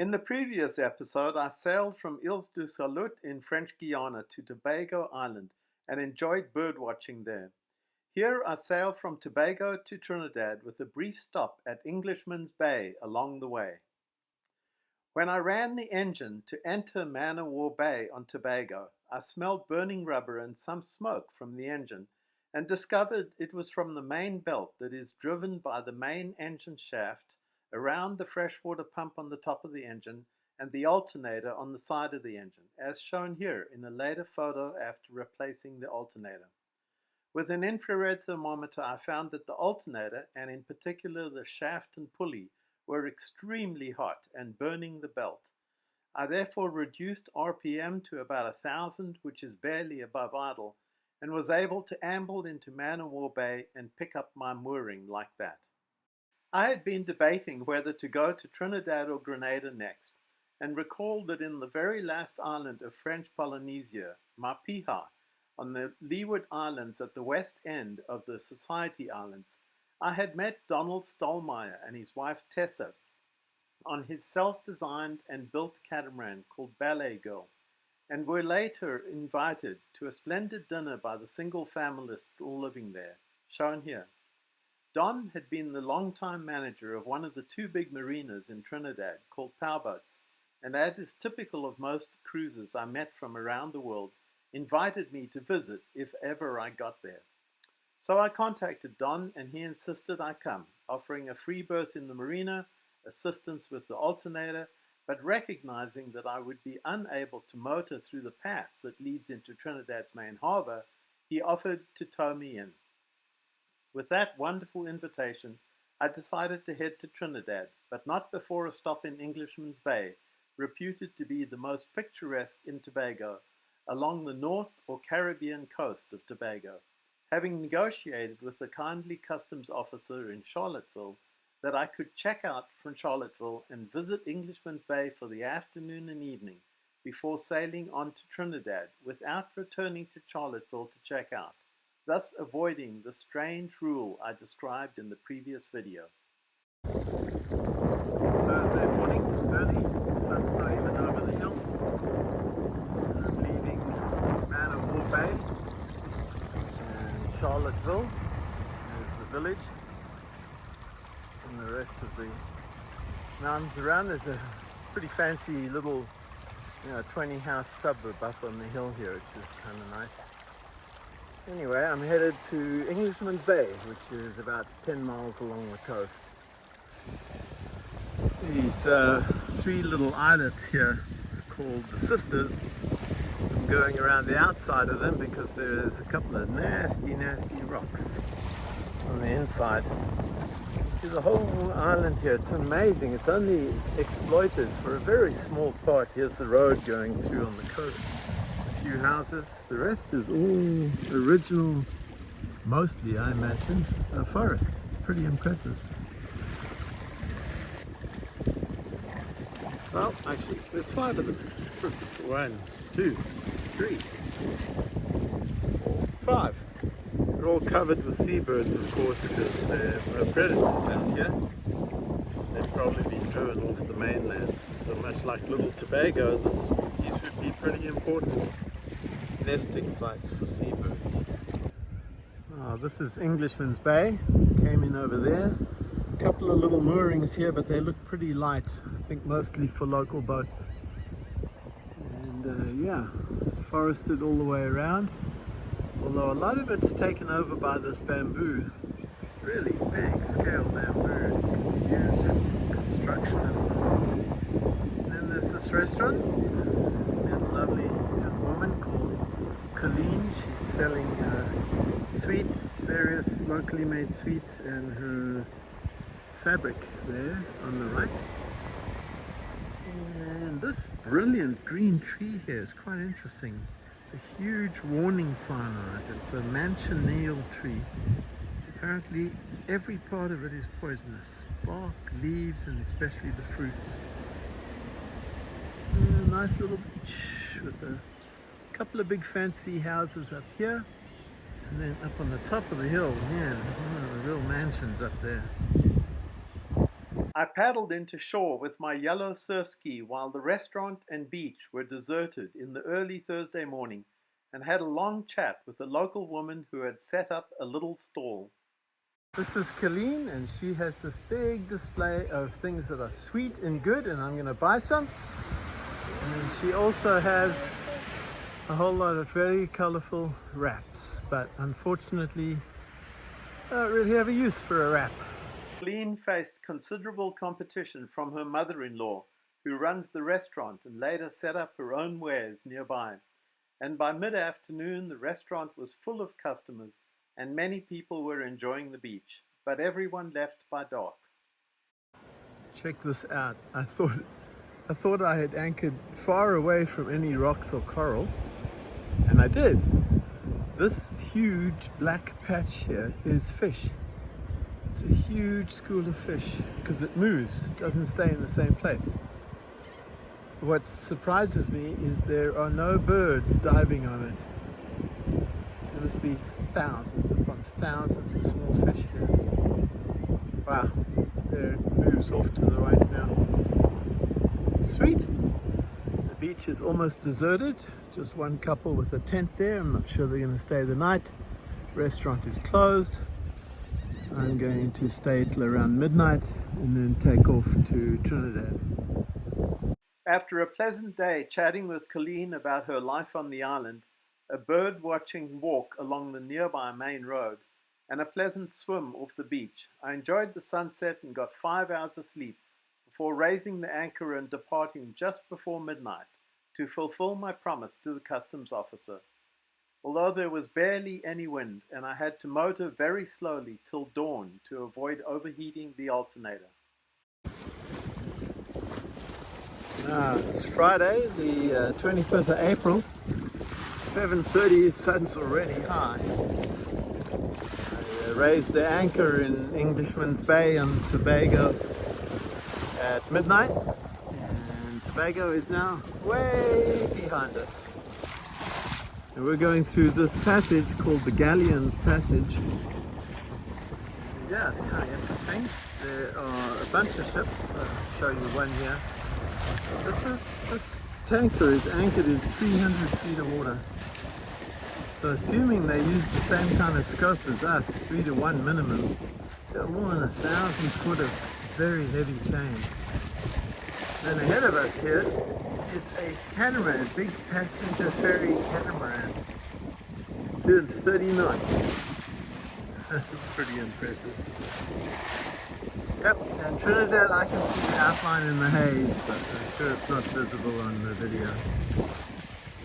In the previous episode, I sailed from Îles du Salut in French Guiana to Tobago Island and enjoyed birdwatching there. Here I sailed from Tobago to Trinidad with a brief stop at Englishman's Bay along the way. When I ran the engine to enter Man-o-War Bay on Tobago, I smelled burning rubber and some smoke from the engine and discovered it was from the main belt that is driven by the main engine shaft around the freshwater pump on the top of the engine and the alternator on the side of the engine, as shown here in a later photo after replacing the alternator. With an infrared thermometer, I found that the alternator, and in particular the shaft and pulley, were extremely hot and burning the belt. I therefore reduced RPM to about 1,000, which is barely above idle, and was able to amble into Man-o-War Bay and pick up my mooring like that. I had been debating whether to go to Trinidad or Grenada next, and recalled that in the very last island of French Polynesia, Mapiha, on the Leeward Islands at the west end of the Society Islands, I had met Donald Stolmeyer and his wife Tessa on his self-designed and built catamaran called Ballet Girl, and were later invited to a splendid dinner by the single families still living there, shown here. Don had been the long-time manager of one of the two big marinas in Trinidad called Powerboats, and as is typical of most cruisers I met from around the world, invited me to visit if ever I got there. So I contacted Don and he insisted I come, offering a free berth in the marina, assistance with the alternator, but recognizing that I would be unable to motor through the pass that leads into Trinidad's main harbor, he offered to tow me in. With that wonderful invitation, I decided to head to Trinidad, but not before a stop in Englishman's Bay, reputed to be the most picturesque in Tobago, along the north or Caribbean coast of Tobago, having negotiated with the kindly customs officer in Charlottesville that I could check out from Charlottesville and visit Englishman's Bay for the afternoon and evening before sailing on to Trinidad without returning to Charlottesville to check out, thus avoiding the strange rule I described in the previous video. Thursday morning, early, sun's not even over the hill. I'm leaving Man-o-War Bay and Charlottesville. There's the village and the rest of the mountains around. There's a pretty fancy little 20-house suburb up on the hill here, which is kind of nice. Anyway, I'm headed to Englishman's Bay, which is about 10 miles along the coast. These three little islets here are called the Sisters. I'm going around the outside of them because there's a couple of nasty rocks on the inside. See the whole island here, it's amazing. It's only exploited for a very small part. Here's the road going through on the coast. A few houses. The rest is all original, mostly I imagine, a forest. It's pretty impressive. Well, actually, there's 5 of them. 1, 2, 3, 4, 5. They're all covered with seabirds, of course, because there are predators out here. They've probably been driven off the mainland. So much like Little Tobago, these would be pretty important nesting sites for seabirds. Oh, this is Englishman's Bay. Came in over there. A couple of little moorings here, but they look pretty light. I think mostly for local boats. And yeah, forested all the way around. Although a lot of it's taken over by this bamboo. Really big scale bamboo used for construction and so on. And then there's this restaurant. And a lovely young woman called Colleen. She's selling sweets, various locally made sweets, and her fabric there on the right. And this brilliant green tree here is quite interesting. It's a huge warning sign on it. It's a manchineel tree. Apparently every part of it is poisonous. Bark, leaves, and especially the fruits. A nice little beach with a couple of big fancy houses up here. And then up on the top of the hill, man, one of the real mansions up there. I paddled into shore with my yellow surf ski while the restaurant and beach were deserted in the early Thursday morning and had a long chat with a local woman who had set up a little stall. This is Colleen, and she has this big display of things that are sweet and good, and I'm going to buy some. And she also has a whole lot of very colorful wraps, but unfortunately I don't really have a use for a wrap. Colleen faced considerable competition from her mother-in-law, who runs the restaurant and later set up her own wares nearby. And by mid-afternoon the restaurant was full of customers and many people were enjoying the beach, but everyone left by dark. Check this out. I thought I had anchored far away from any rocks or coral, and I did. This huge black patch here is fish. It's a huge school of fish because it moves, it doesn't stay in the same place. What surprises me is there are no birds diving on it. There must be thousands upon thousands of small fish here. Wow, there it moves off to the right now. Sweet. The beach is almost deserted. Just one couple with a tent there. I'm not sure they're going to stay the night. Restaurant is closed. I'm going to stay till around midnight and then take off to Trinidad. After a pleasant day chatting with Colleen about her life on the island, a bird-watching walk along the nearby main road, and a pleasant swim off the beach, I enjoyed the sunset and got 5 hours of sleep before raising the anchor and departing just before midnight to fulfill my promise to the customs officer. Although there was barely any wind and I had to motor very slowly till dawn to avoid overheating the alternator. It's Friday, the 25th of April, 7:30, sun's already high. I raised the anchor in Englishman's Bay on Tobago at midnight, and Tobago is now way behind us. And we're going through this passage called the Galleon's Passage. Yeah, it's kind of interesting. There are a bunch of ships. I'll show you one here. This tanker is anchored in 300 feet of water. So assuming they use the same kind of scope as us, 3 to 1 minimum, they're more than 1,000 foot of very heavy chain. And ahead of us here is a catamaran, a big passenger ferry catamaran. It's doing 30 knots. That's pretty impressive. Yep, and Trinidad I can see the outline in the haze, but I'm sure it's not visible on the video.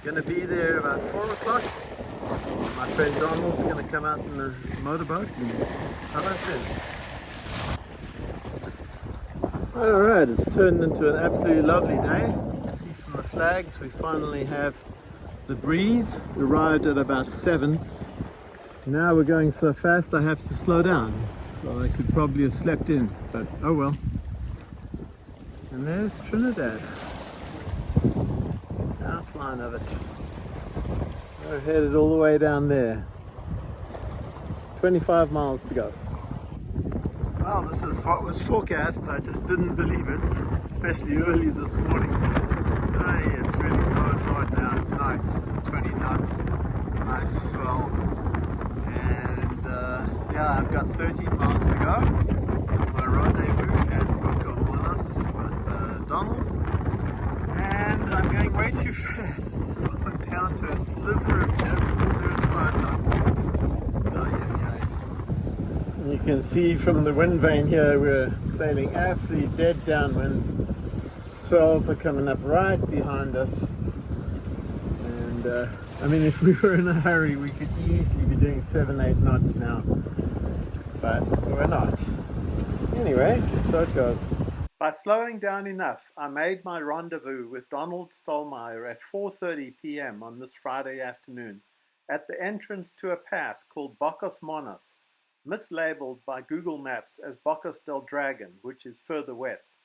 Gonna be there about 4 o'clock. My friend Donald's gonna come out in the motorboat and how about this? Alright, it's turned into an absolutely lovely day. You can see from the flags we finally have the breeze. Arrived at about 7. Now we're going so fast I have to slow down. So I could probably have slept in, but oh well. And there's Trinidad. The outline of it. We're headed all the way down there. 25 miles to go. Well, this is what was forecast. I just didn't believe it, especially early this morning. It's really blowing hard now. It's nice. 20 knots. Nice swell. And yeah, I've got 13 miles to go to my rendezvous at Monas with Donald. And I'm going way too fast. I'm down to a sliver of jet, still doing 5 knots. You can see from the wind vane here we're sailing absolutely dead downwind. Swells are coming up right behind us. And I mean, if we were in a hurry we could easily be doing 7-8 knots now. But we're not. Anyway, so it goes. By slowing down enough, I made my rendezvous with Donald Stolmeyer at 4:30 p.m. on this Friday afternoon at the entrance to a pass called Bocas Monas, mislabeled by Google Maps as Bocas del Dragon, which is further west,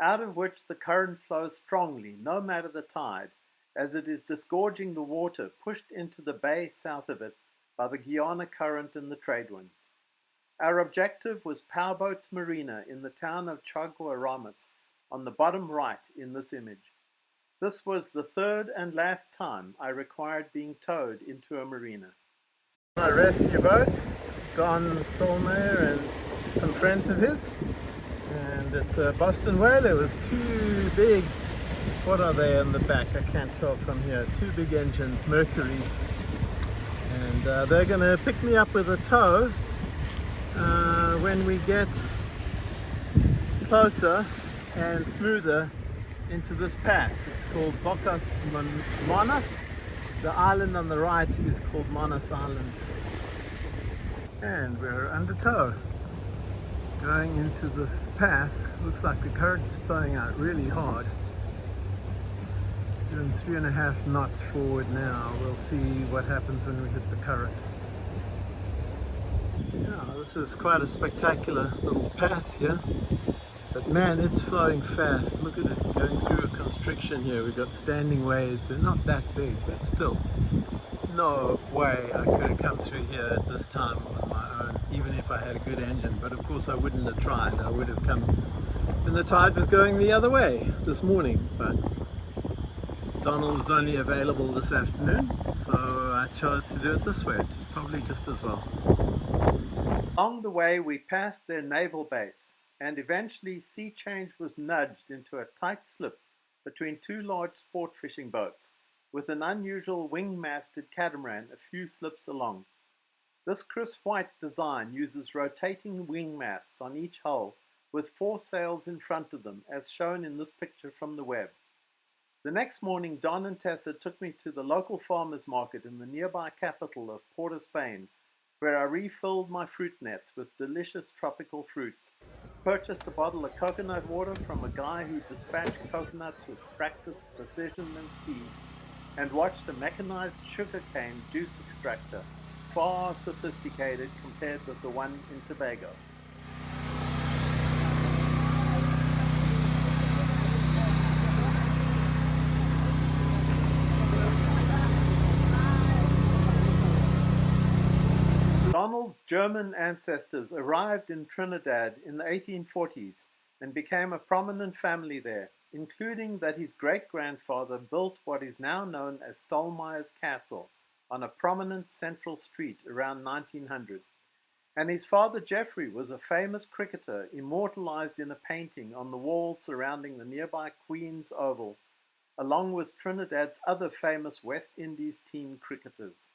out of which the current flows strongly no matter the tide, as it is disgorging the water pushed into the bay south of it by the Guyana current and the trade winds. Our objective was Powerboats Marina in the town of Chaguaramas, on the bottom right in this image. This was the third and last time I required being towed into a marina. My rescue boat, Don Stolmeyer and some friends of his, and it's a Boston whaler with two big, what are they on the back? I can't tell from here. Two big engines, Mercuries, and they're going to pick me up with a tow when we get closer and smoother into this pass. It's called Bocas Monas. The island on the right is called Monas Island. And we're under tow. Going into this pass. Looks like the current is flowing out really hard. Doing 3.5 knots forward now. We'll see what happens when we hit the current. Yeah, this is quite a spectacular little pass here. But man, it's flowing fast. Look at it going through a constriction here. We've got standing waves. They're not that big, but still. No way I could have come through here at this time on my own, even if I had a good engine. But of course I wouldn't have tried. I would have come when the tide was going the other way this morning. But Donald was only available this afternoon, so I chose to do it this way. It's probably just as well. Along the way we passed their naval base, and eventually sea change was nudged into a tight slip between two large sport fishing boats, with an unusual wing-masted catamaran a few slips along. This crisp white design uses rotating wing masts on each hull with 4 sails in front of them, as shown in this picture from the web. The next morning, Don and Tessa took me to the local farmers market in the nearby capital of Port of Spain, where I refilled my fruit nets with delicious tropical fruits, purchased a bottle of coconut water from a guy who dispatched coconuts with practiced precision and speed, and watched a mechanized sugarcane juice extractor, far sophisticated compared with the one in Tobago. Donald's German ancestors arrived in Trinidad in the 1840s and became a prominent family there, including that his great-grandfather built what is now known as Stolmeyer's Castle on a prominent central street around 1900. And his father Geoffrey was a famous cricketer immortalized in a painting on the wall surrounding the nearby Queen's Oval, along with Trinidad's other famous West Indies team cricketers.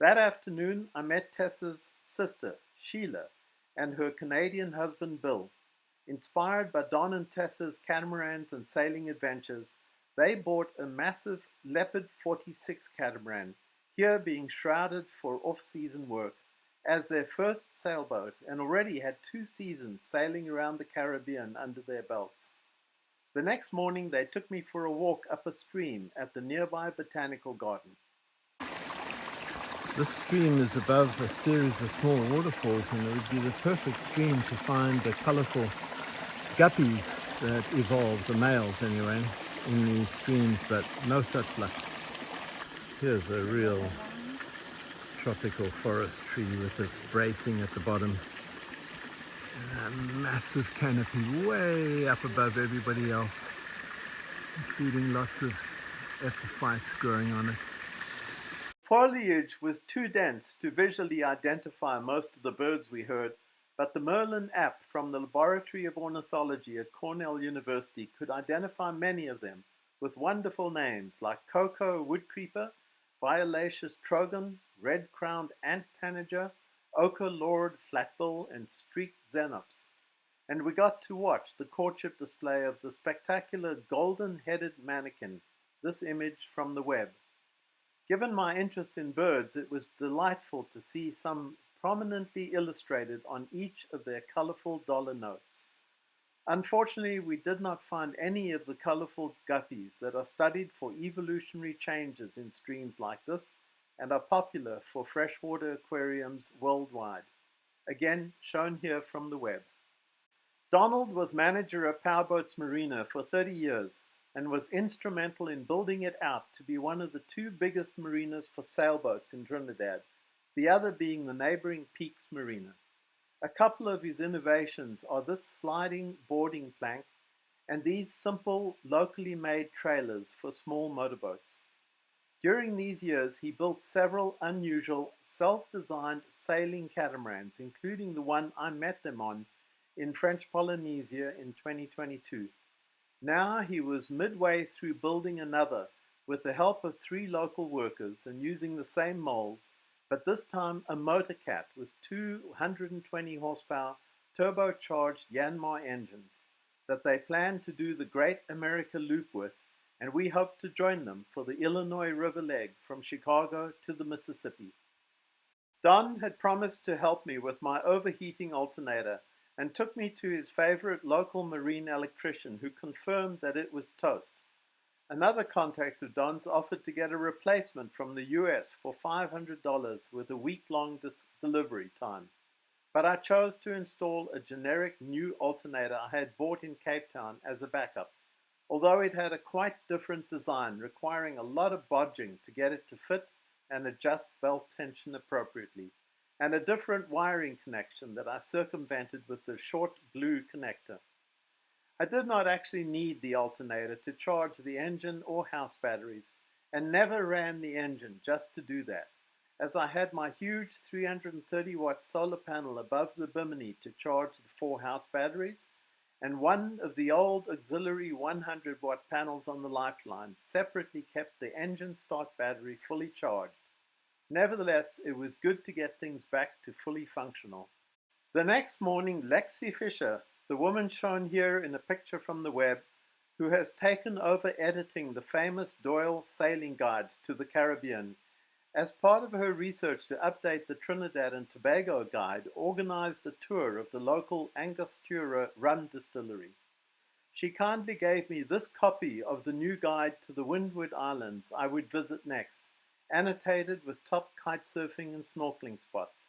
That afternoon, I met Tessa's sister, Sheila, and her Canadian husband, Bill. Inspired by Don and Tessa's catamarans and sailing adventures, they bought a massive Leopard 46 catamaran, here being shrouded for off-season work, as their first sailboat, and already had 2 seasons sailing around the Caribbean under their belts. The next morning, they took me for a walk up a stream at the nearby botanical garden. This stream is above a series of small waterfalls, and it would be the perfect stream to find the colorful guppies that evolve, the males anyway, in these streams, but no such luck. Here's a real tropical forest tree with its bracing at the bottom. And a massive canopy way up above everybody else, including lots of epiphytes growing on it. Foliage was too dense to visually identify most of the birds we heard, but the Merlin app from the Laboratory of Ornithology at Cornell University could identify many of them, with wonderful names like cocoa woodcreeper, violaceous trogon, red-crowned ant tanager, ochre lord flatbill, and streaked xenops. And we got to watch the courtship display of the spectacular golden-headed manakin, this image from the web. Given my interest in birds, it was delightful to see some prominently illustrated on each of their colorful dollar notes. Unfortunately, we did not find any of the colorful guppies that are studied for evolutionary changes in streams like this and are popular for freshwater aquariums worldwide. Again, shown here from the web. Donald was manager of Powerboats Marina for 30 years and was instrumental in building it out to be one of the 2 biggest marinas for sailboats in Trinidad, the other being the neighboring Peaks Marina. A couple of his innovations are this sliding boarding plank and these simple, locally made trailers for small motorboats. During these years, he built several unusual, self-designed sailing catamarans, including the one I met them on in French Polynesia in 2022. Now he was midway through building another with the help of 3 local workers and using the same molds, but this time a motor cat with 220 horsepower turbocharged Yanmar engines that they plan to do the Great America Loop with, and we hope to join them for the Illinois River leg from Chicago to the Mississippi. Don had promised to help me with my overheating alternator and took me to his favorite local marine electrician who confirmed that it was toast. Another contact of Don's offered to get a replacement from the US for $500 with a week-long delivery time. But I chose to install a generic new alternator I had bought in Cape Town as a backup, although it had a quite different design requiring a lot of bodging to get it to fit and adjust belt tension appropriately, and a different wiring connection that I circumvented with the short blue connector. I did not actually need the alternator to charge the engine or house batteries, and never ran the engine just to do that, as I had my huge 330-watt solar panel above the bimini to charge the 4 house batteries, and one of the old auxiliary 100-watt panels on the lifeline separately kept the engine start battery fully charged. Nevertheless, it was good to get things back to fully functional. The next morning, Lexi Fisher, the woman shown here in a picture from the web, who has taken over editing the famous Doyle sailing guides to the Caribbean, as part of her research to update the Trinidad and Tobago guide, organized a tour of the local Angostura rum distillery. She kindly gave me this copy of the new guide to the Windward Islands I would visit next, annotated with top kitesurfing and snorkeling spots,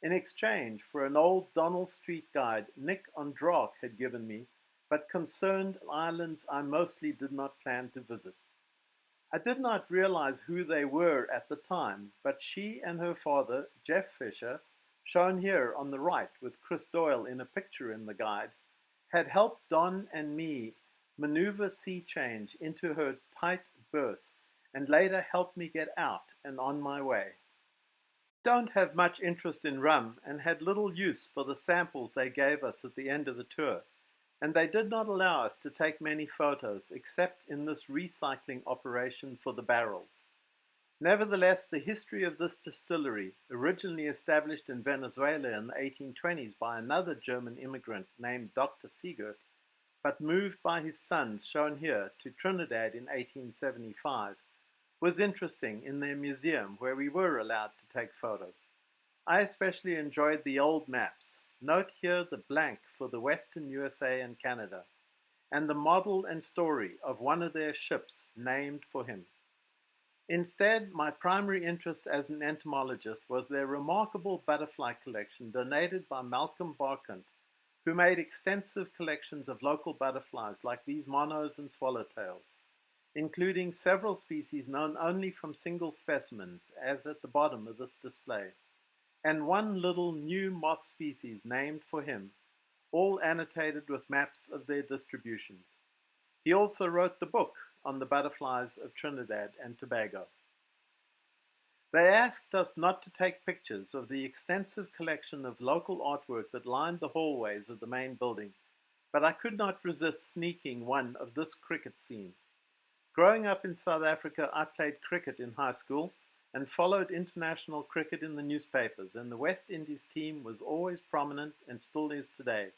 in exchange for an old Donald Street guide Nick Ondrake had given me, but concerned islands I mostly did not plan to visit. I did not realize who they were at the time, but she and her father, Jeff Fisher, shown here on the right with Chris Doyle in a picture in the guide, had helped Don and me maneuver sea change into her tight berth and later helped me get out and on my way. Don't have much interest in rum and had little use for the samples they gave us at the end of the tour, and they did not allow us to take many photos except in this recycling operation for the barrels. Nevertheless, the history of this distillery, originally established in Venezuela in the 1820s by another German immigrant named Dr. Siegert, but moved by his sons, shown here, to Trinidad in 1875, was interesting in their museum where we were allowed to take photos. I especially enjoyed the old maps. Note here the blank for the Western USA and Canada, and the model and story of one of their ships named for him. Instead, my primary interest as an entomologist was their remarkable butterfly collection donated by Malcolm Barkant, who made extensive collections of local butterflies like these monos and swallowtails, including several species known only from single specimens, as at the bottom of this display, and one little new moth species named for him, all annotated with maps of their distributions. He also wrote the book on the butterflies of Trinidad and Tobago. They asked us not to take pictures of the extensive collection of local artwork that lined the hallways of the main building, but I could not resist sneaking one of this cricket scene. Growing up in South Africa, I played cricket in high school and followed international cricket in the newspapers, and the West Indies team was always prominent and still is today.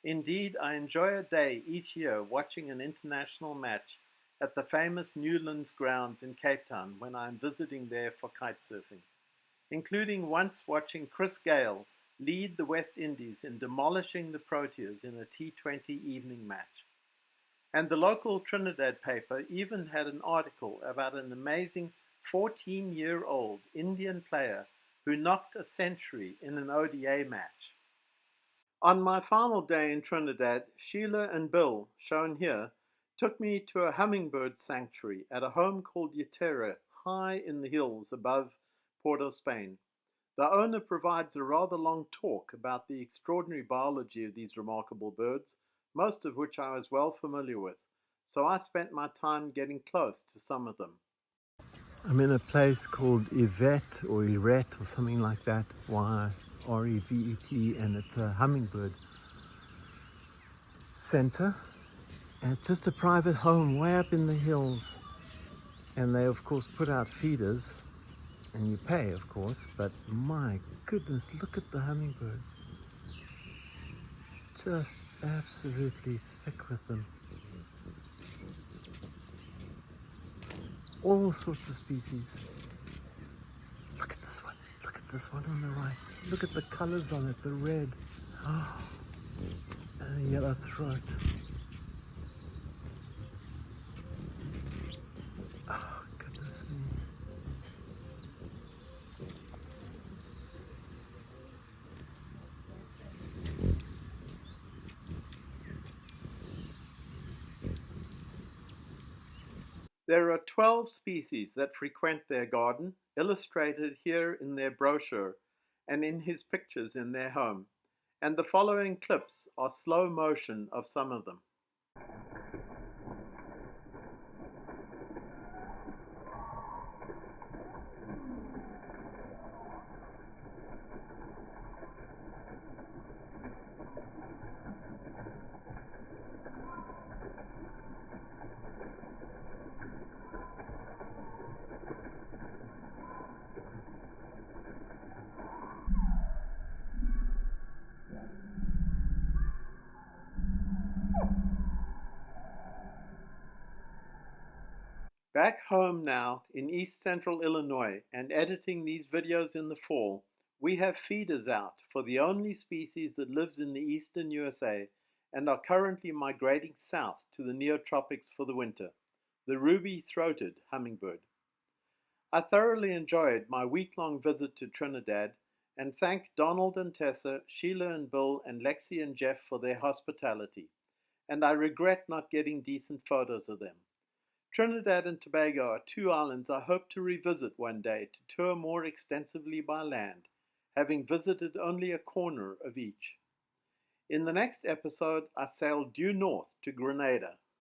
Indeed, I enjoy a day each year watching an international match at the famous Newlands grounds in Cape Town when I am visiting there for kitesurfing, including once watching Chris Gayle lead the West Indies in demolishing the Proteas in a T20 evening match. And the local Trinidad paper even had an article about an amazing 14-year-old Indian player who knocked a century in an ODA match. On my final day in Trinidad, Sheila and Bill, shown here, took me to a hummingbird sanctuary at a home called Yatera, high in the hills above Port of Spain. The owner provides a rather long talk about the extraordinary biology of these remarkable birds, most of which I was well familiar with, so I spent my time getting close to some of them. I'm in a place called Yvette or Irette or something like that, Y-R-E-V-E-T, and it's a hummingbird center. And it's just a private home way up in the hills. And they, of course, put out feeders, and you pay, of course, but my goodness, look at the hummingbirds. Just absolutely thick with them. All sorts of species. Look at this one. Look at this one on the right. Look at the colors on it, the red. Oh, and a yellow throat. Oh, goodness me. There are 12 species that frequent their garden, illustrated here in their brochure and in his pictures in their home, and the following clips are slow motion of some of them. Back home now in East Central Illinois and editing these videos in the fall, we have feeders out for the only species that lives in the eastern USA and are currently migrating south to the neotropics for the winter, the ruby-throated hummingbird. I thoroughly enjoyed my week-long visit to Trinidad and thank Donald and Tessa, Sheila and Bill, and Lexi and Jeff for their hospitality, and I regret not getting decent photos of them. Trinidad and Tobago are two islands I hope to revisit one day to tour more extensively by land, having visited only a corner of each. In the next episode, I sail due north to Grenada,